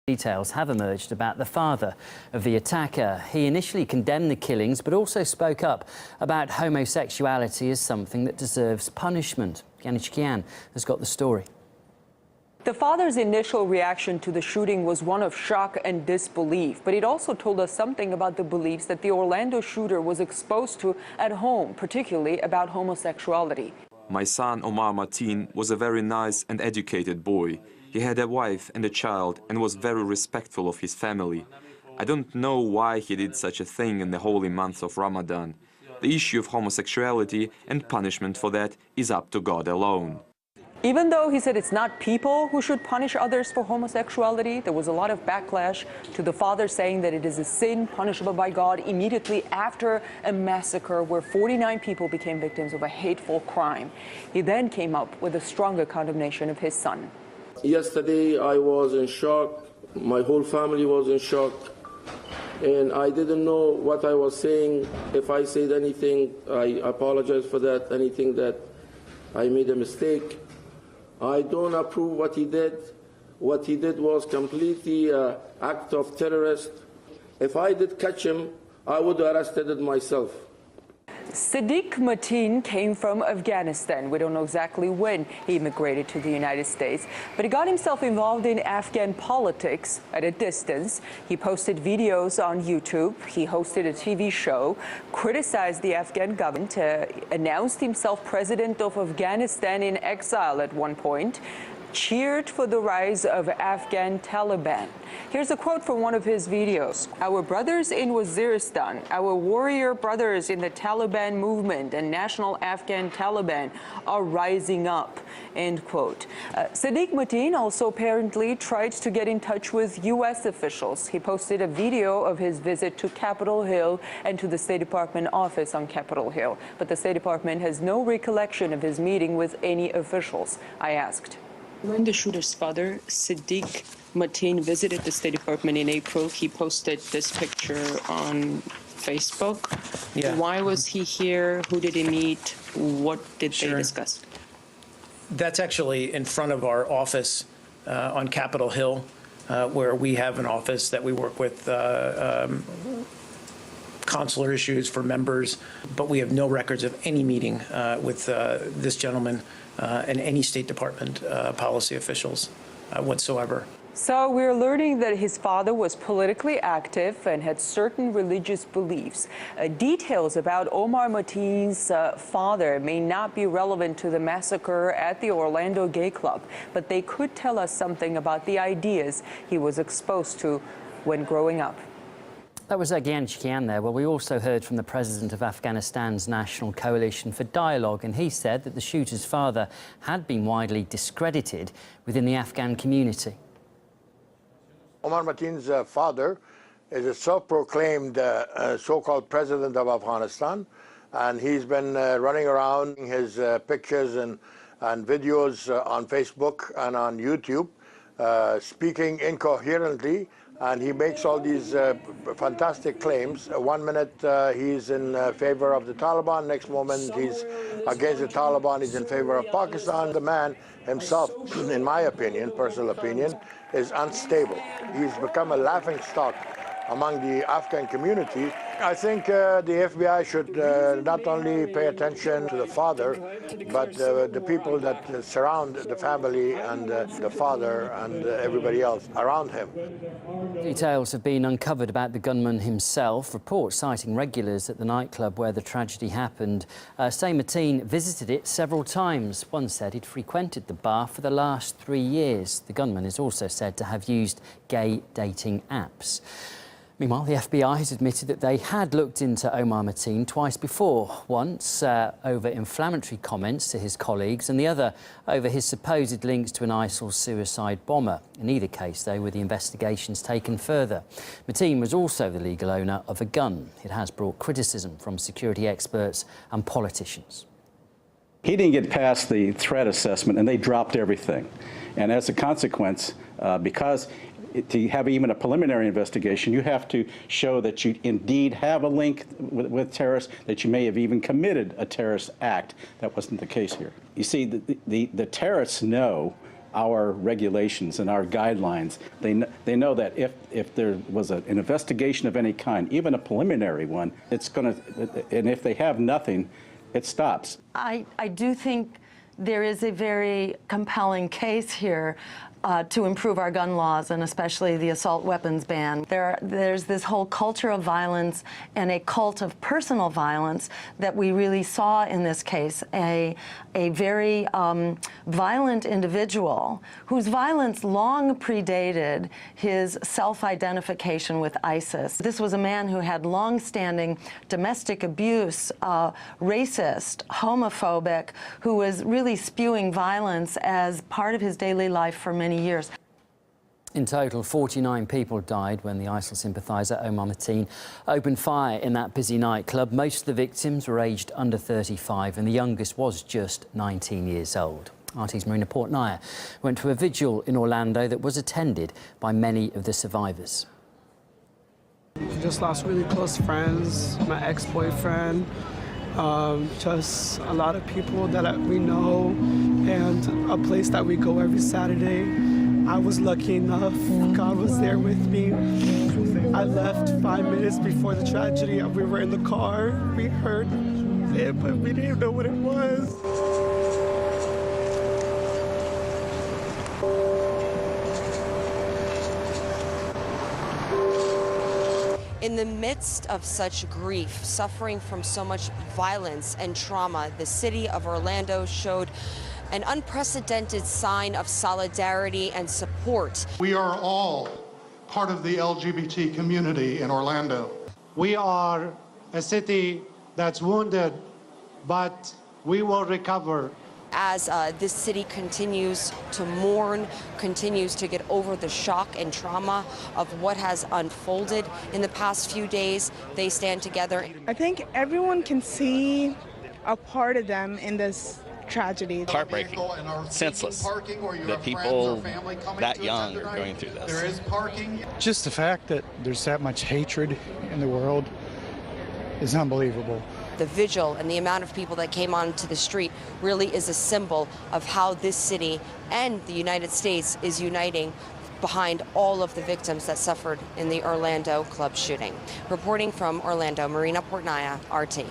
Details have emerged about the father of the attacker. He initially condemned the killings, but also spoke up about homosexuality as something that deserves punishment. Yanis Kian has got the story. The father's initial reaction to the shooting was one of shock and disbelief, but it also told us something about the beliefs that the Orlando shooter was exposed to at home, particularly about homosexuality. My son, Omar Mateen, was a very nice and educated boy. He had a wife and a child and was very respectful of his family. I don't know why he did such a thing in the holy month of Ramadan. The issue of homosexuality and punishment for that is up to God alone. Even though he said it's not people who should punish others for homosexuality, there was a lot of backlash to the father saying that it is a sin punishable by God immediately after a massacre where 49 people became victims of a hateful crime. He then came up with a stronger condemnation of his son. Yesterday I was in shock, my whole family was in shock, and I didn't know what I was saying. If I said anything, I apologize for that, anything that I made a mistake. I don't approve what he did. What he did was completely an act of terrorist. If I did catch him, I would have arrested him myself. Sadiq Mateen came from Afghanistan. We don't know exactly when he immigrated to the United States, but he got himself involved in Afghan politics at a distance. He posted videos on YouTube. He hosted a TV show, criticized the Afghan government, announced himself president of Afghanistan in exile at one point, cheered for the rise of Afghan Taliban. Here's a quote from one of his videos. "Our brothers in Waziristan, our warrior brothers in the Taliban movement and National Afghan Taliban are rising up," end quote. Sadiq Mateen also apparently tried to get in touch with U.S. officials. He posted a video of his visit to Capitol Hill and to the State Department office on Capitol Hill, but the State Department has no recollection of his meeting with any officials. I asked. When the shooter's father, Sadiq Mateen, visited the State Department in April, he posted this picture on Facebook. Yeah. Why was he here? Who did he meet? What did they discuss? That's actually in front of our office on Capitol Hill, where we have an office that we work with consular issues for members, but we have no records of any meeting with this gentleman and any State Department policy officials whatsoever. So we're learning that his father was politically active and had certain religious beliefs. Details about Omar Mateen's father may not be relevant to the massacre at the Orlando Gay Club, but they could tell us something about the ideas he was exposed to when growing up. That was Yanis Kian there. Well, we also heard from the president of Afghanistan's National Coalition for Dialogue, and he said that the shooter's father had been widely discredited within the Afghan community. Omar Mateen's father is a self-proclaimed so-called president of Afghanistan, and he's been running around his pictures and videos on Facebook and on YouTube, speaking incoherently. And he makes all these fantastic claims. One minute he's in favor of the Taliban, next moment he's against the Taliban, he's in favor of Pakistan. The man himself, in my opinion, personal opinion, is unstable. He's become a laughingstock among the Afghan community. I think the FBI should not only pay attention to the father, but the people that surround the family and the father and everybody else around him. Details have been uncovered about the gunman himself. Reports citing regulars at the nightclub where the tragedy happened say Mateen visited it several times. One said he'd frequented the bar for the last 3 years. The gunman is also said to have used gay dating apps. Meanwhile, the FBI has admitted that they had looked into Omar Mateen twice before, once over inflammatory comments to his colleagues and the other over his supposed links to an ISIL suicide bomber. In either case, though, were the investigations taken further. Mateen was also the legal owner of a gun. It has brought criticism from security experts and politicians. He didn't get past the threat assessment and they dropped everything. And as a consequence, because to have even a preliminary investigation, you have to show that you indeed have a link with terrorists, that you may have even committed a terrorist act. That wasn't the case here. You see, the terrorists know our regulations and our guidelines. They know that if there was an investigation of any kind, even a preliminary one, it's going to, and if they have nothing, it stops. I do think there is a very compelling case here to improve our gun laws, and especially the assault weapons ban. There's this whole culture of violence and a cult of personal violence that we really saw in this case. A very violent individual whose violence long predated his self-identification with ISIS. This was a man who had long-standing domestic abuse, racist, homophobic, who was really spewing violence as part of his daily life for many years. In total, 49 people died when the ISIL sympathiser Omar Mateen opened fire in that busy nightclub. Most of the victims were aged under 35 and the youngest was just 19 years old. RT's Marina Portnaya went to a vigil in Orlando that was attended by many of the survivors. Just lost really close friends, my ex-boyfriend, just a lot of people that we know, and a place that we go every Saturday. I was lucky enough, God was there with me. I left 5 minutes before the tragedy. We were in the car, we heard it, but we didn't know what it was. In the midst of such grief, suffering from so much violence and trauma, the city of Orlando showed an unprecedented sign of solidarity and support. We are all part of the LGBT community in Orlando. We are a city that's wounded, but we will recover. As this city continues to mourn, continues to get over the shock and trauma of what has unfolded in the past few days, they stand together. I think everyone can see a part of them in this tragedy. Heartbreaking, senseless that people that young are going through this. There is parking. Just the fact that there's that much hatred in the world is unbelievable. The vigil and the amount of people that came onto the street really is a symbol of how this city and the United States is uniting behind all of the victims that suffered in the Orlando club shooting. Reporting from Orlando, Marina Portnaya, RT.